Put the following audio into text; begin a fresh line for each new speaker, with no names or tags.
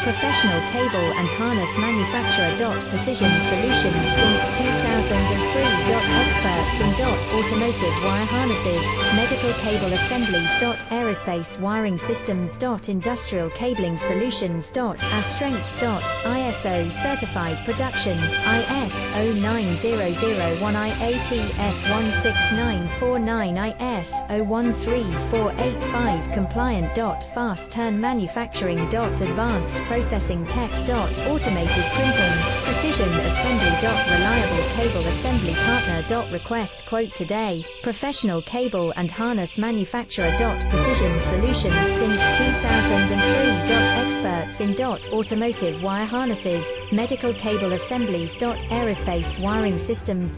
Professional cable and harness manufacturer. Precision Solutions since 2003. Experts in automotive wire harnesses, medical cable assemblies. Aerospace wiring systems. Industrial cabling solutions. Our strengths. ISO certified production, IS 09001 IATF 16949 IS 013485 compliant. Fast turn manufacturing. Advanced processing tech. Automated printing, precision assembly. Reliable cable assembly partner. Request quote today. Professional cable and harness manufacturer. Precision Solutions since 2003. Experts in automotive wire harnesses, medical cable assemblies. Aerospace wiring systems.